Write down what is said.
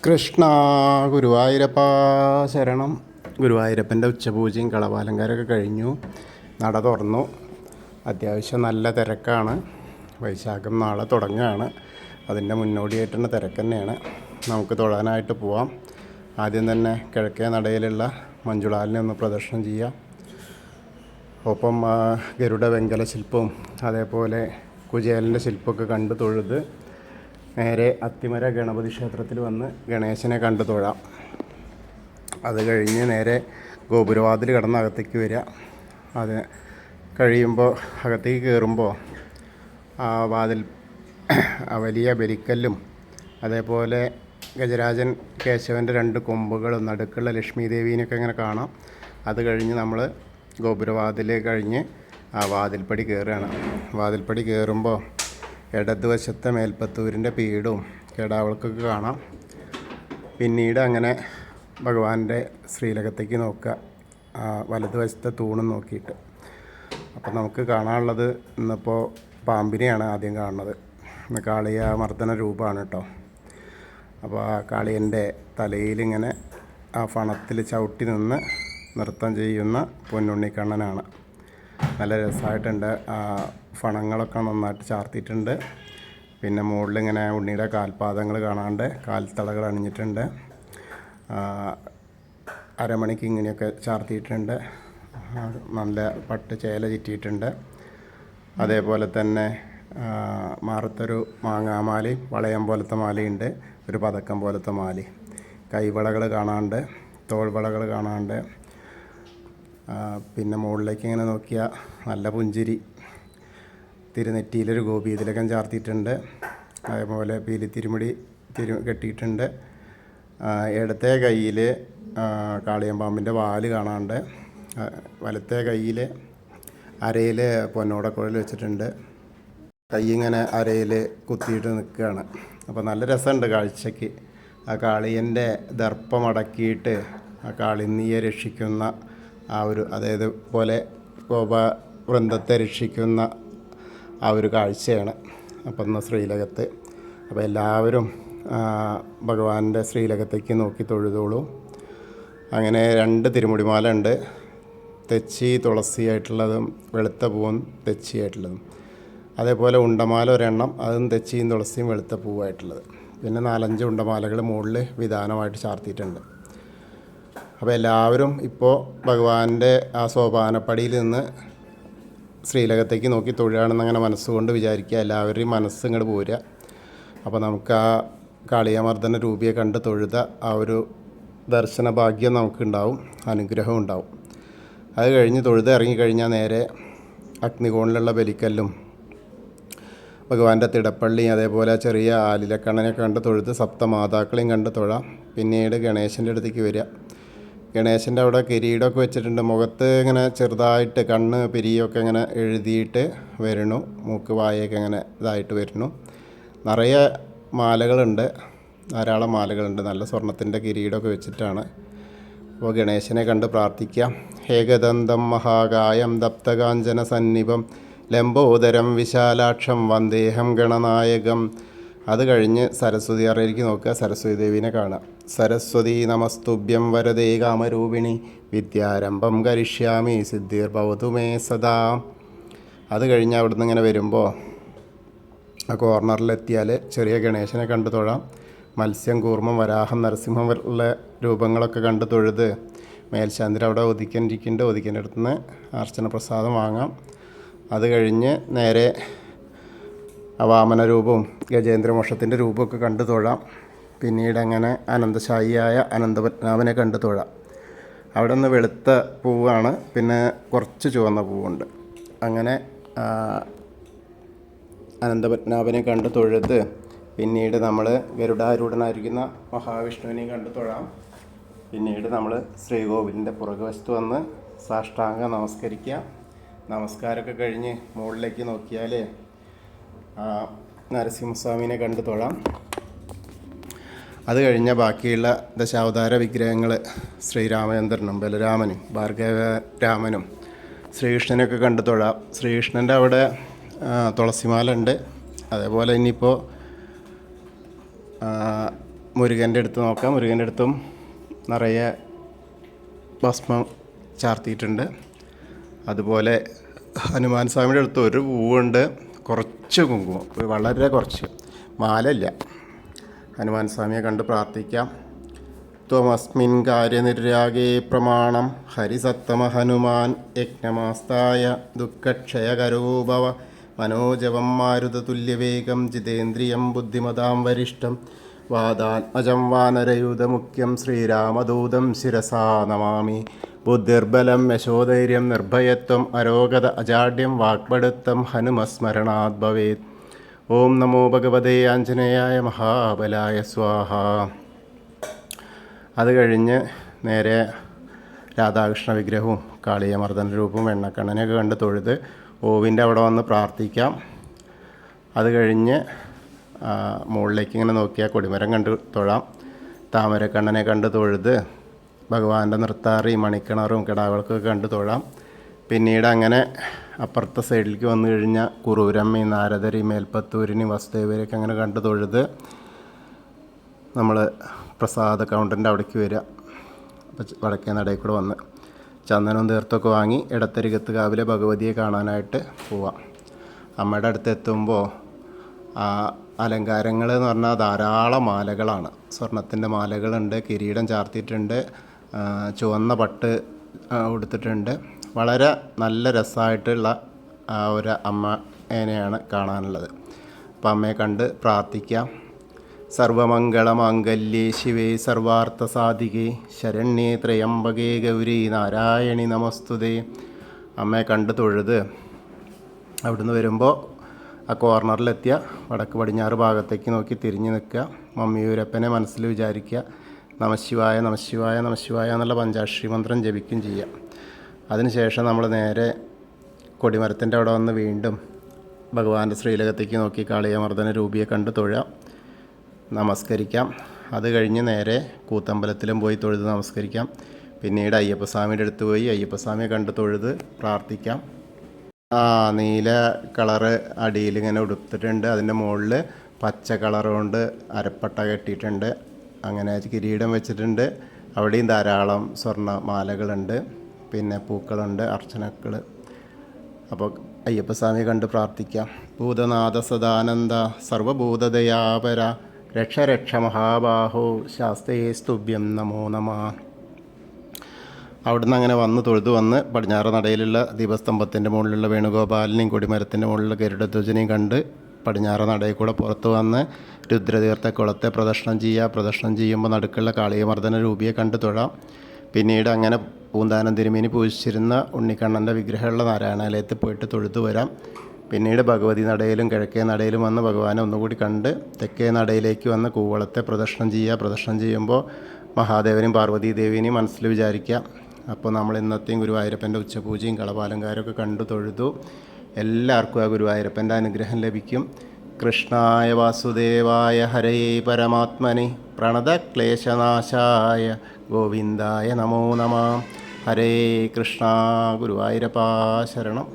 കൃഷ്ണ ഗുരുവായൂരപ്പ ശരണം. ഗുരുവായൂരപ്പൻ്റെ ഉച്ചപൂജയും കളഭാലങ്കാരമൊക്കെ കഴിഞ്ഞു. നട തുറന്നു. അത്യാവശ്യം നല്ല തിരക്കാണ്. വൈശാഖം നാളെ തുടങ്ങുകയാണ്. അതിൻ്റെ മുന്നോടിയായിട്ടുള്ള തിരക്ക് തന്നെയാണ്. നമുക്ക് തൊഴാനായിട്ട് പോവാം. ആദ്യം തന്നെ കിഴക്കേ നടയിലുള്ള മഞ്ജുളാലിനെ ഒന്ന് പ്രദർശനം ചെയ്യാം. ഒപ്പം ഗരുഡ വെങ്കല ശില്പവും അതേപോലെ കുചേലൻ്റെ ശില്പമൊക്കെ കണ്ട് തൊഴുത് നേരെ അത്തിമര ഗണപതി ക്ഷേത്രത്തിൽ വന്ന് ഗണേശനെ കണ്ടു തൊഴാം. അത് കഴിഞ്ഞ് നേരെ ഗോപുരവാതിൽ കടന്ന് അകത്തേക്ക് വരിക. അത് കഴിയുമ്പോൾ അകത്തേക്ക് കയറുമ്പോൾ ആ വാതിൽ വലിയ ബലിക്കല്ലും അതേപോലെ ഗജരാജൻ കേശവൻ്റെ 2 കൊമ്പുകളും നടുക്കുള്ള ലക്ഷ്മി ദേവീനെയൊക്കെ ഇങ്ങനെ കാണാം. അത് കഴിഞ്ഞ് നമ്മൾ ഗോപുരവാതിൽ കഴിഞ്ഞ് ആ വാതിൽപ്പടി കയറുകയാണ്. വാതിൽപ്പടി കയറുമ്പോൾ ഇടതുവശത്തെ മേൽപ്പത്തൂരിൻ്റെ പീഠവും കിടാവൾക്കൊക്കെ കാണാം. പിന്നീട് അങ്ങനെ ഭഗവാന്റെ ശ്രീലകത്തേക്ക് നോക്കുക, വലതുവശത്തെ തൂണും നോക്കിയിട്ട്. അപ്പോൾ നമുക്ക് കാണാനുള്ളത് ഇന്നിപ്പോൾ പാമ്പിനെയാണ് ആദ്യം കാണുന്നത്. ഇന്ന് കാളിയ മർദ്ദന രൂപമാണ് കേട്ടോ. അപ്പോൾ ആ കാളിയൻ്റെ തലയിലിങ്ങനെ ആ ഫണത്തിൽ ചവിട്ടി നിന്ന് നൃത്തം ചെയ്യുന്ന പൊന്നുണ്ണിക്കണ്ണനാണ്. നല്ല രസമായിട്ടുണ്ട്. ഫണങ്ങളൊക്കെ നന്നായിട്ട് ചാർത്തിയിട്ടുണ്ട്. പിന്നെ മുകളിലിങ്ങനെ ഉണ്ണിയുടെ കാൽപാദങ്ങൾ കാണാണ്ട് കാൽത്തളകൾ അണിഞ്ഞിട്ടുണ്ട്. അരമണിക്ക് ഇങ്ങനെയൊക്കെ ചാർത്തിയിട്ടുണ്ട്. നല്ല പട്ട് ചേല ചുറ്റിയിട്ടുണ്ട്. അതേപോലെ തന്നെ മാറത്തൊരു മാങ്ങാമാലയും വളയം പോലത്തെ മാലയുണ്ട്, ഒരു പതക്കം പോലത്തെ മാലയും. കൈവളകൾ കാണാണ്ട്, തോൾവളകൾ കാണാണ്ട്. പിന്നെ മുകളിലേക്ക് ഇങ്ങനെ നോക്കിയാൽ നല്ല പുഞ്ചിരി. തിരുനെറ്റിയിലൊരു ഗോപീതിലകം ചാർത്തിയിട്ടുണ്ട്. അതേപോലെ പീലിത്തിരുമുടി കെട്ടിയിട്ടുണ്ട്. ഇടത്തെ കയ്യിൽ കാളിയമ്പാമ്പിൻ്റെ വാല് കാണാണ്ട്. വലത്തെ കയ്യിൽ അരയിൽ പൊന്നോടക്കുഴൽ വെച്ചിട്ടുണ്ട്. കൈ ഇങ്ങനെ അരയിൽ കുത്തിയിട്ട് നിൽക്കുകയാണ്. അപ്പോൾ നല്ല രസമുണ്ട് കാഴ്ചയ്ക്ക്. ആ കാളിയൻ്റെ ദർപ്പമടക്കിയിട്ട് ആ കാളിനീയെ രക്ഷിക്കുന്ന ആ ഒരു അതേപോലെ ഗോപവൃന്ദത്തെ രക്ഷിക്കുന്ന ആ ഒരു കാഴ്ചയാണ് അപ്പം ഇന്ന് ശ്രീലകത്ത്. അപ്പോൾ എല്ലാവരും ഭഗവാന്റെ ശ്രീലകത്തേക്ക് നോക്കി തൊഴുതോളൂ. അങ്ങനെ 2 തിരുമുടിമാല ഉണ്ട്. തെച്ചി തുളസിയായിട്ടുള്ളതും വെളുത്ത പൂവും തെച്ചിയായിട്ടുള്ളതും. അതേപോലെ ഉണ്ടമാല ഒരെണ്ണം, അതും തെച്ചിയും തുളസിയും വെളുത്ത പൂവായിട്ടുള്ളത്. പിന്നെ 4-5 ഉണ്ടമാലകൾ മുകളിൽ വിധാനമായിട്ട് ചാർത്തിയിട്ടുണ്ട്. അപ്പോൾ എല്ലാവരും ഇപ്പോൾ ഭഗവാന്റെ ആ സോപാനപ്പടിയിൽ നിന്ന് ശ്രീലകത്തേക്ക് നോക്കി തൊഴുകയാണെന്ന് അങ്ങനെ മനസ്സുകൊണ്ട് വിചാരിക്കുക. എല്ലാവരുടെയും മനസ്സ് ഇങ്ങോട്ട് പോരുക. അപ്പോൾ നമുക്ക് ആ കാളിയമർദ്ദന രൂപിയെ കണ്ട് തൊഴുത ആ ഒരു ദർശന ഭാഗ്യം നമുക്കുണ്ടാവും, അനുഗ്രഹം ഉണ്ടാവും. അത് കഴിഞ്ഞ് തൊഴുത് ഇറങ്ങിക്കഴിഞ്ഞാൽ നേരെ അഗ്നികോണിലുള്ള ബലിക്കല്ലും ഭഗവാന്റെ തിടപ്പള്ളിയും അതേപോലെ ചെറിയ ആലിലക്കണ്ണനെയൊക്കെ കണ്ട് തൊഴുത് സപ്തമാതാക്കളെയും കണ്ട് തൊഴാം. പിന്നീട് ഗണേശൻ്റെ അടുത്തേക്ക് വരിക. ഗണേശൻ്റെ അവിടെ കിരീടമൊക്കെ വെച്ചിട്ടുണ്ട്. മുഖത്ത് ഇങ്ങനെ ചെറുതായിട്ട് കണ്ണ് പിരിയൊക്കെ ഇങ്ങനെ എഴുതിയിട്ട് വരുന്നു. മൂക്ക് വായൊക്കെ ഇങ്ങനെ ഇതായിട്ട് വരുന്നു. നിറയെ മാലകളുണ്ട്, ധാരാളം മാലകളുണ്ട്. നല്ല സ്വർണത്തിൻ്റെ കിരീടമൊക്കെ വെച്ചിട്ടാണ്. അപ്പോൾ ഗണേശനെ കണ്ട് പ്രാർത്ഥിക്കാം. ഏകദന്തം മഹാകായം ദപ്തകാഞ്ചന സന്നിഭം ലംബോദരം വിശാലാക്ഷം വന്ദേഹം ഗണനായകം. അത് കഴിഞ്ഞ് സരസ്വതി അറയിലേക്ക് നോക്കുക. സരസ്വതി ദേവീനെ കാണാം. സരസ്വതി നമസ്തുഭ്യം വരദേ കാമരൂപിണി വിദ്യാരംഭം കരിഷ്യാമി സിദ്ധിർഭവതു മേ സദാ. അത് കഴിഞ്ഞ് അവിടുന്ന് ഇങ്ങനെ വരുമ്പോൾ ആ കോർണറിലെത്തിയാൽ ചെറിയ ഗണേശനെ കണ്ടു തൊഴാം. മത്സ്യം, കൂർമ്മം, വരാഹം, നരസിംഹം ഉള്ള രൂപങ്ങളൊക്കെ കണ്ട് തൊഴുത് മേൽശാന്തിൽ അവിടെ ഒതുക്കനിരിക്കുന്നുണ്ട്. ഒതുക്കൻ്റെ അടുത്ത് നിന്ന് അർച്ചന പ്രസാദം വാങ്ങാം. അത് കഴിഞ്ഞ് നേരെ വാമന രൂപവും ഗജേന്ദ്രമോക്ഷത്തിൻ്റെ രൂപമൊക്കെ കണ്ടു തൊഴാം. പിന്നീട് അങ്ങനെ അനന്തശായിയായ അനന്തപത്മനാഭനെ കണ്ടു തൊഴാം. അവിടെ നിന്ന് വെളുത്ത പൂവാണ്, പിന്നെ കുറച്ച് ചുവന്ന പൂവുണ്ട്. അങ്ങനെ അനന്തപത്മനാഭനെ കണ്ടു തൊഴുത് പിന്നീട് നമ്മൾ ഗരുഡാരൂഢനായിരിക്കുന്ന മഹാവിഷ്ണുവിനെയും കണ്ടു തൊഴാം. പിന്നീട് നമ്മൾ ശ്രീകോവിലിൻ്റെ പുറകുവശത്ത് വന്ന് സാഷ്ടാംഗം നമസ്കരിക്കുക. നമസ്കാരമൊക്കെ കഴിഞ്ഞ് മുകളിലേക്ക് നോക്കിയാൽ നരസിംഹസ്വാമിനെ കണ്ടു തൊഴാം. അത് കഴിഞ്ഞ ബാക്കിയുള്ള ദശാവതാര വിഗ്രഹങ്ങൾ ശ്രീരാമചന്ദ്രനും ബലരാമനും ഭാർഗവരാമനും ശ്രീകൃഷ്ണനെയൊക്കെ കണ്ടു തൊഴാം. ശ്രീകൃഷ്ണൻ്റെ അവിടെ തുളസിമാല ഉണ്ട്. അതേപോലെ ഇനിയിപ്പോൾ മുരുകൻ്റെ അടുത്ത് നോക്കാം. മുരുകൻ്റെ അടുത്തും നിറയെ ഭസ്മം ചാർത്തിയിട്ടുണ്ട്. അതുപോലെ ഹനുമാൻ സ്വാമിയുടെ അടുത്ത് ഒരു പൂവുണ്ട്, കുറച്ച് കുങ്കുമം, വളരെ കുറച്ച്, മാലയില്ല. ഹനുമാൻ സ്വാമിയെ കണ്ട് പ്രാർത്ഥിക്കാം. ത്വമസ്മിൻ കാര്യനിര്യാഗേ പ്രമാണം ഹരിസത്തമ ഹനുമാൻ യജ്ഞമാസ്തായ ദുഃഖക്ഷയകരോ ഭവ മനോജവം മാരുതതുല്യവേഗം ജിതേന്ദ്രിയം ബുദ്ധിമതാം വരിഷ്ഠം വാദാത്മജം വാനരയൂതമുഖ്യം ശ്രീരാമദൂതം ശിരസാ നമാമി. ബുദ്ധിർബലം യശോധൈര്യം നിർഭയത്വം അരോഗത അജാഡ്യം വാക്പടുത്തം ഹനുമസ്മരണാത് ഭവേത്. ഓം നമോ ഭഗവതേ ആഞ്ജനേയായ മഹാബലായ സ്വാഹ. അത് കഴിഞ്ഞ് നേരെ രാധാകൃഷ്ണ വിഗ്രഹവും കാളിയമർദ്ദന രൂപവും എണ്ണക്കണ്ണനെയൊക്കെ കണ്ട് തൊഴുത് ഓവിൻ്റെ അവിടെ വന്ന് പ്രാർത്ഥിക്കാം. അത് കഴിഞ്ഞ് മുകളിലേക്ക് ഇങ്ങനെ നോക്കിയാൽ കൊടിമരം കണ്ട് തൊഴാം. താമരക്കണ്ണനെ കണ്ട് തൊഴുത് ഭഗവാന്റെ നൃത്താറി മണിക്കിണറും കിടാവിളക്കൊക്കെ കണ്ട് തൊഴാം. പിന്നീട് അങ്ങനെ അപ്പുറത്തെ സൈഡിലേക്ക് വന്നു കഴിഞ്ഞാൽ കുറൂരമ്മയും നാരദരി മേൽപ്പത്തൂരിനി വസുദേവരെയൊക്കെ അങ്ങനെ കണ്ട് തൊഴുത് നമ്മൾ പ്രസാദ കൗണ്ടറിൻ്റെ അവിടേക്ക് വരിക. അപ്പോൾ വടക്കേ നടയിൽ കൂടെ വന്ന് ചന്ദനവും തീർത്തൊക്കെ വാങ്ങി ഇടത്തരികത്ത് കാവിലെ ഭഗവതിയെ കാണാനായിട്ട് പോവാം. അമ്മയുടെ അടുത്ത് എത്തുമ്പോൾ അലങ്കാരങ്ങൾ എന്ന് പറഞ്ഞാൽ ധാരാളം മാലകളാണ്. സ്വർണത്തിൻ്റെ മാലകളുണ്ട്, കിരീടം ചാർത്തിയിട്ടുണ്ട്, ചുവന്ന പട്ട് ഉടുത്തിട്ടുണ്ട്. വളരെ നല്ല രസമായിട്ടുള്ള ഒരു അമ്മേനെയാണ് കാണാനുള്ളത്. അപ്പം അമ്മയെ കണ്ട് പ്രാർത്ഥിക്കാം. സർവമംഗളമാംഗല്യേ ശിവേ സർവാർത്ഥസാധികേ ശരണ്യേ ത്രയംബകേ ഗൗരി നാരായണി നമസ്തുതേ. അമ്മയെ കണ്ട് തൊഴുത് അവിടുന്ന് വരുമ്പോൾ ആ കോർണറിലെത്തിയ വടക്ക് പടിഞ്ഞാറ് ഭാഗത്തേക്ക് നോക്കി തിരിഞ്ഞ് നിൽക്കുക. മമ്മിയൂരപ്പനെ മനസ്സിൽ വിചാരിക്കുക. നമശിവായ നമശിവായ നമശിവായ എന്നുള്ള പഞ്ചാക്ഷരി മന്ത്രം ജപിക്കും ചെയ്യാം. അതിനുശേഷം നമ്മൾ നേരെ കൊടിമരത്തിൻ്റെ അവിടെ വന്ന് വീണ്ടും ഭഗവാന്റെ ശ്രീലകത്തേക്ക് നോക്കി കാളിയമർദ്ദന രൂപിയെ കണ്ട് തൊഴാം, നമസ്കരിക്കാം. അത് കഴിഞ്ഞ് നേരെ കൂത്തമ്പലത്തിലും പോയി തൊഴുത് നമസ്കരിക്കാം. പിന്നീട് അയ്യപ്പസ്വാമിയുടെ അടുത്ത് പോയി അയ്യപ്പസ്വാമിയെ കണ്ട് തൊഴുത് പ്രാർത്ഥിക്കാം. നീല കളറ് അടിയിൽ ഇങ്ങനെ ഉടുത്തിട്ടുണ്ട്, അതിൻ്റെ മുകളിൽ പച്ച കളർ കൊണ്ട് അരപ്പട്ട കെട്ടിയിട്ടുണ്ട്, അങ്ങനെ കിരീടം വെച്ചിട്ടുണ്ട്. അവിടെയും ധാരാളം സ്വർണ്ണ മാലകളുണ്ട്, പിന്നെ പൂക്കളുണ്ട്, അർച്ചനകൾ. അപ്പോൾ അയ്യപ്പസ്വാമിയെ കണ്ട് പ്രാർത്ഥിക്കാം. ഭൂതനാഥ സദാനന്ദ സർവഭൂതദയാപര രക്ഷ രക്ഷ മഹാബാഹോ ശാസ്തേ സ്തുഭ്യം നമോ നമ. അവിടുന്ന് അങ്ങനെ വന്ന് തൊഴുതു വന്ന് പടിഞ്ഞാറ് നടയിലുള്ള ദീപസ്തംഭത്തിൻ്റെ മുകളിലുള്ള വേണുഗോപാലിനെയും കൊടിമരത്തിൻ്റെ മുകളിലുള്ള ഗരുഡധ്വജനെയും കണ്ട് പടിഞ്ഞാറ് നടയിൽ കൂടെ പുറത്ത് വന്ന് രുദ്രതീർത്ഥ കുളത്തെ പ്രദക്ഷിണം ചെയ്യുക. പ്രദക്ഷിണം ചെയ്യുമ്പോൾ നടുക്കുള്ള കാളിയമർദ്ദന രൂപിയെ കണ്ട് തൊഴാം. പിന്നീട് അങ്ങനെ പൂന്താനം തിരുമേനി പൂജിച്ചിരുന്ന ഉണ്ണിക്കണ്ണൻ്റെ വിഗ്രഹമുള്ള നാരായണാലയത്തിൽ പോയിട്ട് തൊഴുതു വരാം. പിന്നീട് ഭഗവതി നടയിലും കിഴക്കേ നടയിലും വന്ന് ഭഗവാനെ ഒന്നുകൂടി കണ്ട് തെക്കേ നടയിലേക്ക് വന്ന് കൂവളത്തെ പ്രദക്ഷിണം ചെയ്യുക. പ്രദക്ഷിണം ചെയ്യുമ്പോൾ മഹാദേവനെയും പാർവതീദേവിനെയും മനസ്സിൽ വിചാരിക്കുക. അപ്പോൾ നമ്മൾ ഇന്നത്തെയും ഗുരുവായൂരപ്പൻ്റെ ഉച്ചപൂജയും കളഭാലങ്കാരമൊക്കെ കണ്ടു തൊഴുതു. എല്ലാവർക്കും ആ ഗുരുവായൂരപ്പൻ്റെ അനുഗ്രഹം ലഭിക്കും. കൃഷ്ണായ വാസുദേവായ ഹരേ പരമാത്മനെ പ്രണതക്ലേശനാശായ ഗോവിന്ദായ നമോ നമഃ. ഹരേ കൃഷ്ണ. ഗുരുവായൂരപ്പാ ശരണം.